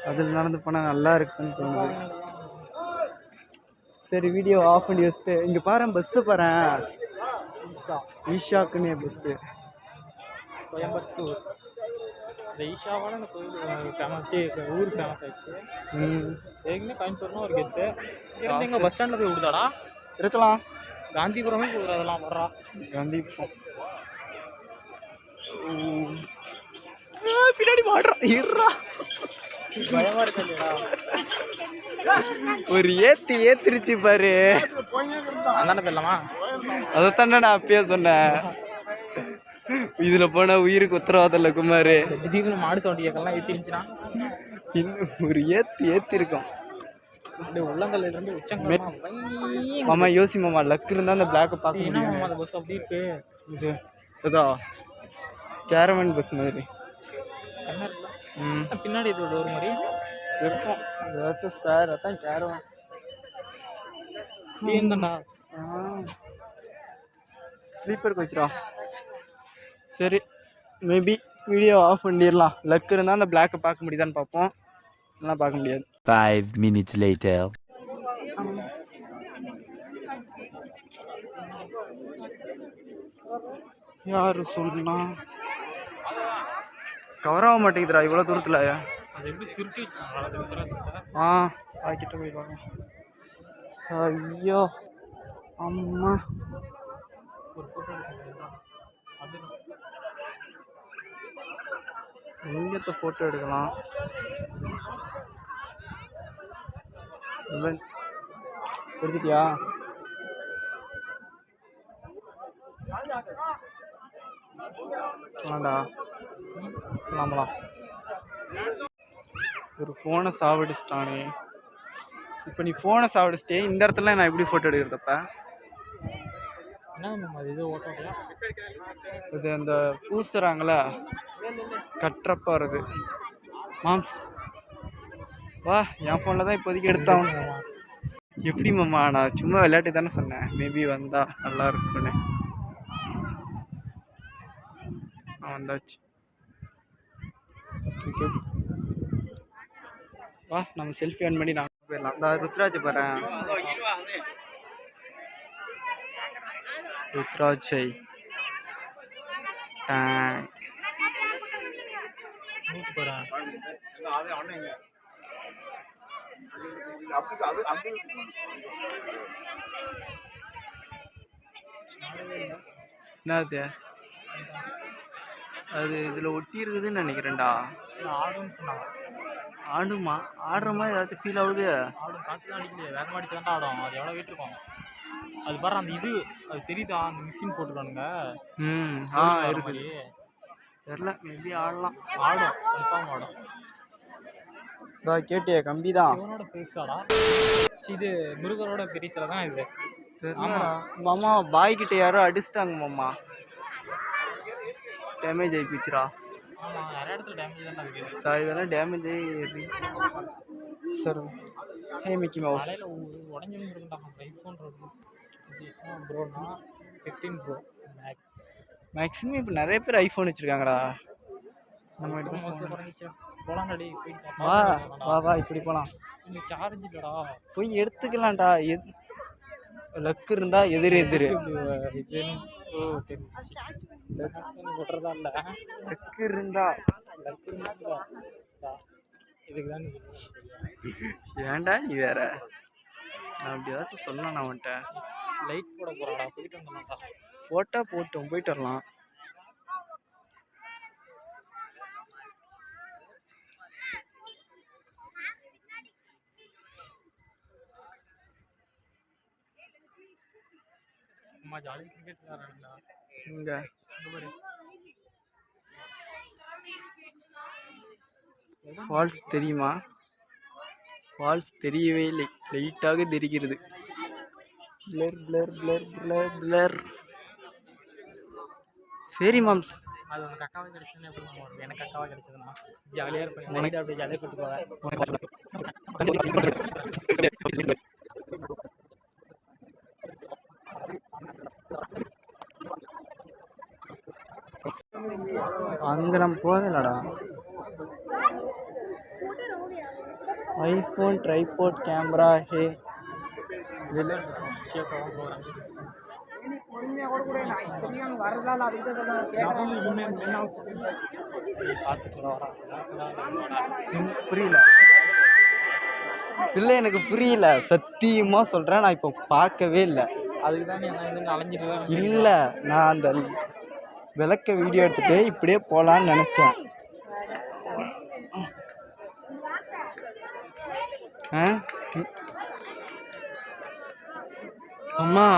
அதில் நடந்து போனால் நல்லா இருக்குன்னு தோணுது. சரி வீடியோ ஆஃப் பண்ணி வச்சுட்டு இங்கே பாரு பஸ்ஸு பாரு. ஈஷாக்குன்னே பஸ்ஸு கோயம்புத்தூர். இந்த ஈஷாவோட இந்த கோயில் ஃபேமஸ், ஊர் ஃபேமஸ் ஆயிடுச்சு. ஏற்கனவே கோயம்புத்தூர்னா ஒரு கெத்து. இருந்து எங்கள் பஸ் ஸ்டாண்டில் போய் விடுதாடா இருக்கலாம். காந்திபுரமே போகுது. அதெல்லாம் வர்றா காந்திபுரம் பின்னாடி மாடுறான் இருறா. பயமா இருக்கு இல்லையா? ஒரு ஏத்திருச்சு பாரு. அந்தாண்ட போயிடலாமா? அதைத்தானே நான் அப்பயே சொன்னேன். இதுல போனா உயிருக்கு உத்தரவாதம் இல்லை குமாரு. திடீர்னு மாடு சவுண்ட் கேட்கலாம் ஏற்றிருந்துச்சுன்னா இன்னும் ஒரு இருக்கும். அப்படியே உள்ளங்கல்ல இருந்து உச்சங்கல். மாமா யோசி மாமா, லக் இருந்தா அந்த பிளாக் பார்க்க முடியும். அந்த பஸ் அப்படி இருக்கு. இது இதா கேரவன் பஸ் மாதிரி பின்னாடி இது ஒரு மாதிரி இருக்கும். ஏதாச்சும் ஸ்பேர் அதான் கேரவன் தான்டா. ஸ்லீப்பருக்கு வச்சிரா. சரி மேபி வீடியோ ஆஃப் பண்ணிடலாம். லக் இருந்தால் அந்த பிளாக்கை பார்க்க முடியுதான்னு பார்ப்போம். நல்லா பார்க்க முடியாது. 5 minutes later. யாரு சொல்லலாம் கவர் ஆக மாட்டேங்குதுடா இவ்வளோ தூரத்தில். ஆக்கிட்ட போய் பார்க்கலாம். ஐயோ அம்மா எங்கத்த ஃபோட்டோ எடுக்கலாம். எடுத்துட்டியா? ஆண்டா நாமலாம் ஒரு ஃபோனை சாவடிச்சிட்டானே. இப்போ நீ ஃபோனை சாவடிச்சிட்டே இந்த இடத்துல நான் எப்படி ஃபோட்டோ எடுக்கிறதப்ப? இது அந்த பூசுறாங்களா கட்டுறப்ப வருது. மாம்ஸ் வா, என் ஃபோனில் தான் இப்போதைக்கு எடுத்தான். எப்படி மாமா? நான் சும்மா விளையாட்டு தானே சொன்னேன். மேபி வந்தா நல்லா இருக்குன்னு. வந்தாச்சு. ஓகே வா, நம்ம செல்ஃபி ஆன் பண்ணி நான் போயிடலாம். அந்த ருத்ராஜ் பாரு. ருத்ராஜை என்னது அது இதில் ஒட்டி இருக்குதுன்னு நினைக்கிறேன்டா. ஆடுமா? ஆடுற மாதிரி ஏதாச்சும் ஃபீல் ஆகுது. ஆடும், காற்று அடிக்கலையே, வேகமாக அடிச்சு தான் ஆடும். அது எவ்வளோ வெயிட் இருக்கும் அது பாரு. அந்த இது அது தெரியுதா? அந்த மிஷின் போட்டுருக்கானுங்க. இருக்குது தெரில. மேபி ஆடலாம். ஆடும், கன்ஃபார்ம் ஆடும். இதான் கேட்டியா? கம்பி தான். இவனோட பெருசாடா இது, முருகரோட பெருசில தான் இது. மாமா பாய்கிட்ட யாரோ அடிச்சிட்டாங்க மாமா. டேமேஜ் ஆகி போச்சுரா. இதெல்லாம் டேமேஜ் ஆகி சார். ஹே மிக்கி மவுஸ் உடஞ்சிருந்துருக்குண்டா. ஐஃபோன் ப்ரோனா 15 ப்ரோ மேக்ஸிமம் இப்போ நிறைய பேர் ஐஃபோன் வச்சுருக்காங்கடா. நம்ம போலாம்டாடி. வா வா வா, இப்படி போகலாம். இங்கே சார்ஜ் இல்லைடா, போய் எடுத்துக்கலாம்டா. லக்கு இருந்தா எதிர் விட்றதா இல்லை. லக்கு இருந்தா இதுக்குதான் ஏன்டா நீ வேற? நான் அப்படி ஏதாச்சும் சொல்லலாம். நான் வந்துட்ட லைட் போட போறாடா. போயிட்டு வந்தோம்டா. ஃபோட்டோ போட்டோம், போயிட்டு வரலாம். அம்மா ஜாலி கிரிக்கெட் விளையாடுறாங்களா இங்க? ஃபால்ஸ் தெரியுமா? ஃபால்ஸ் தெரியவே இல்லை. லைட்டாக தெரிகிறது. Blur blur blur blur blur. சரி மாம்ஸ், அது உனக்கு அக்காவை கிடைச்சதுன்னா எப்படி பண்ணுவோம்? எனக்கு அக்காவை கிடைச்சதுன்னா ஜாலியாக இருப்பேன். நைட்டு அப்படியே ஜாலியாக கூட்டு போவேன். அங்கே நம்ம போகலடா. ஐஃபோன் ட்ரைபாட் கேமரா ஹே புரியல இல்லை, எனக்கு புரியல. சத்தியமாக சொல்கிறேன், நான் இப்போ பார்க்கவே இல்லை. அதுக்கு தான் நான் அலைஞ்சிட்டு இல்லை, நான் அந்த விளக்க வீடியோ எடுத்துகிட்டு இப்படியே போகலான்னு நினச்சேன். அம்மா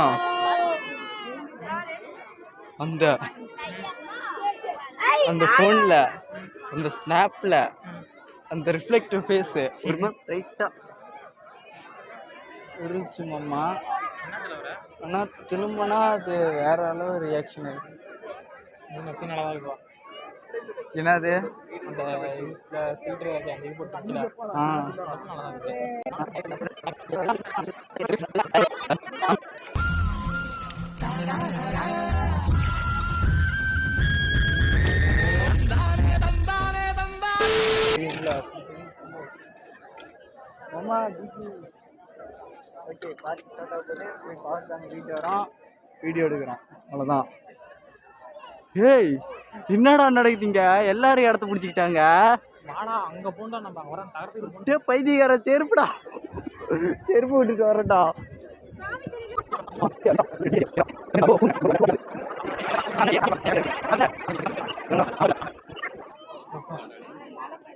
அந்த அந்த ஃபோனில் அந்த ஸ்னாப்பில் அந்த ரிஃப்ளெக்டிவ் ஃபேஸு ஒரு மாதிரி ப்ரைட்டாக இருந்துச்சு மாமா. ஆனால் திரும்பினா அது வேற அளவு ரியாக்ஷன் ஆகிடும். நல்லா தான் இருக்கும். என்னது அந்த ஃபில்டர் அந்த இது போட்டு நல்லா தான் மாமா டிஜி ஓகே. பார்ட்டி ஸ்டார்ட் ஆகுது. போய் பவர் பேங்க் வீட்டு வரோம், வீடியோ எடுக்கிறோம், அவ்வளோதான். ஏய் என்னடா நடக்குதுங்க? எல்லாரும் இடத்த பிடிச்சிக்கிட்டாங்க. வாடா அங்கே போண்டா நம்ம வர தகரத்துக்கு பைத்தியக்கார செருப்புடா, செருப்பு விட்டுட்டு வரட்டா.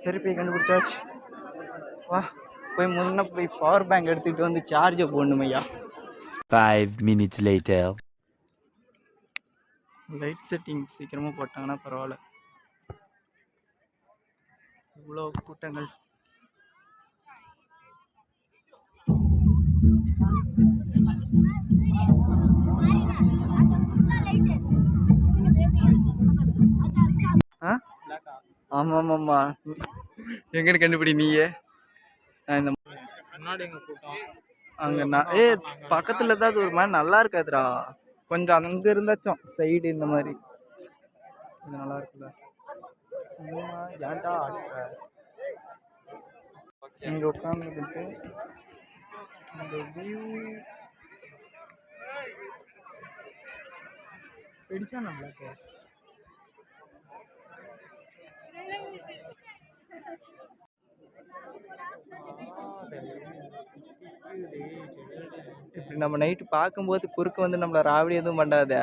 செருப்பை கண்டுபிடிச்சாச்சு. வா போய் முன்ன போய் பவர் பேங்க் எடுத்துக்கிட்டு வந்து சார்ஜை போடணும் ஐயா. 5 minutes later. லைட் செட்டிங் சீக்கிரமாக போட்டாங்கன்னா பரவாயில்ல. இவ்வளோ கூட்டங்கள். ஆமாம் ஆமாம்மா, எங்கன்னு கண்டுபிடி நீயே. இந்த முன்னாடி எங்கள் கூட்டம் அங்கே நான் பக்கத்தில் ஏதாவது ஒரு மாதிரி நல்லா இருக்காதுடா. கொஞ்சம் அங்கே இருந்தாச்சும் சைடு இந்த மாதிரி இது நல்லா இருக்குல்ல. ஏன்டா இங்கே உட்காந்துக்கிட்டு இந்த வியூ பிடிச்சா நல்லா இருக்கு. இப்படி நம்ம நைட்டு பார்க்கும்போது குறுக்க வந்து நம்மளை ராவடி எதுவும் பண்ணாத.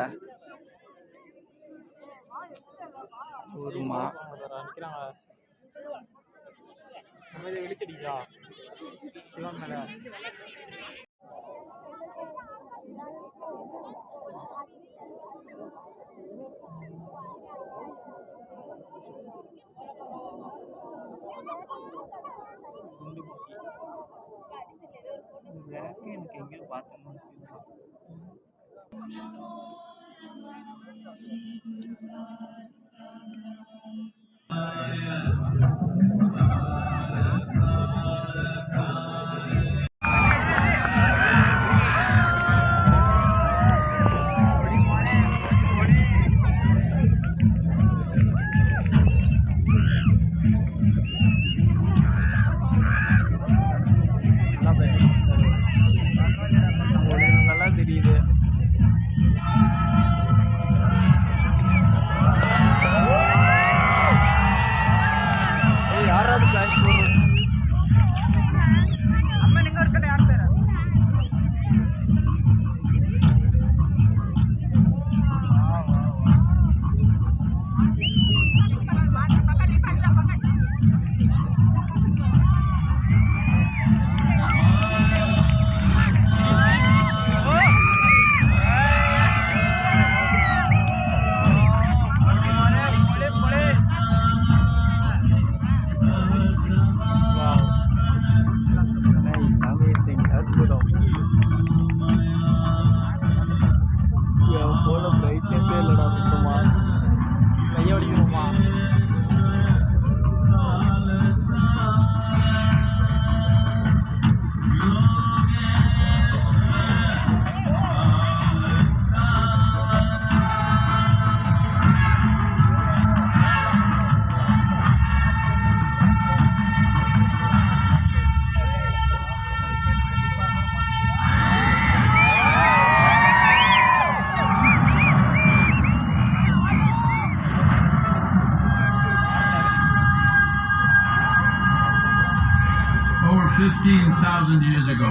ஒருமா நிற்கிறாங்க வெளிச்சடிக்கா சிவன் மேலே எனக்கு எங்கேயோ பார்த்தோம். நல்லா தெரியுது. 15,000 years ago,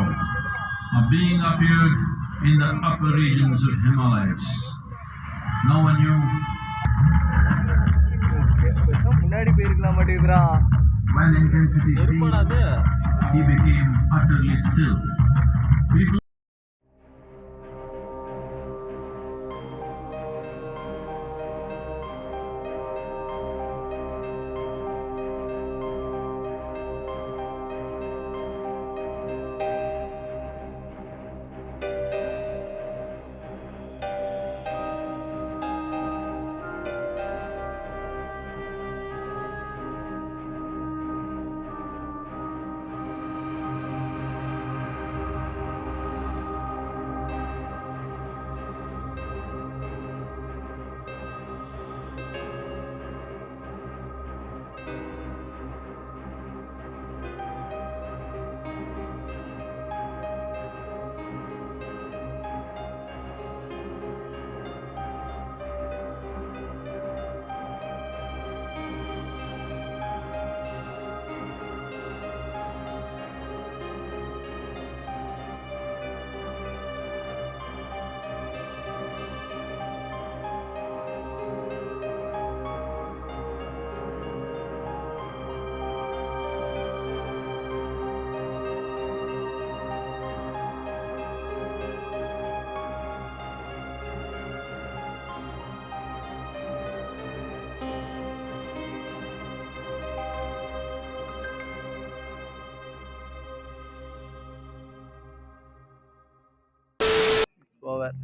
a being appeared in the upper regions of Himalayas. No one knew முன்னாடி போயிருக்கலாம் மாட்டேங்கிறா. when intensity எருப்பாடா peaked, அது he became utterly still. People over.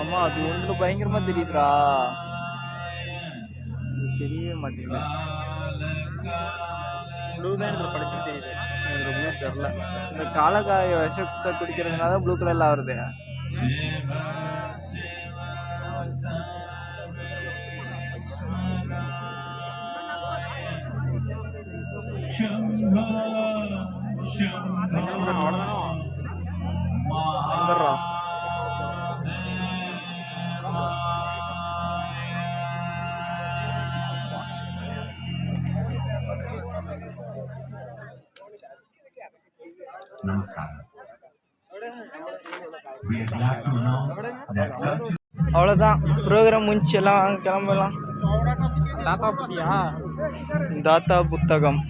ஆமா அது ஒன்று பயங்கரமா தெரியுதுடா. தெரியவே மாட்டேங்குது. ப்ளூ தான் இதில் படிச்சுன்னு தெரியுது. இதில் ப்ளூ தெரில. இந்த காலக்காய விஷத்தை குடிக்கிறதுனால ப்ளூ கலரில் வருது. வந்துடுறா. அவ்வளோதான் ப்ரோக்ராம் முடிச்சு எல்லாம் கிளம்பலாம். தாத்தா பத்தியா தாத்தா புத்தகம்.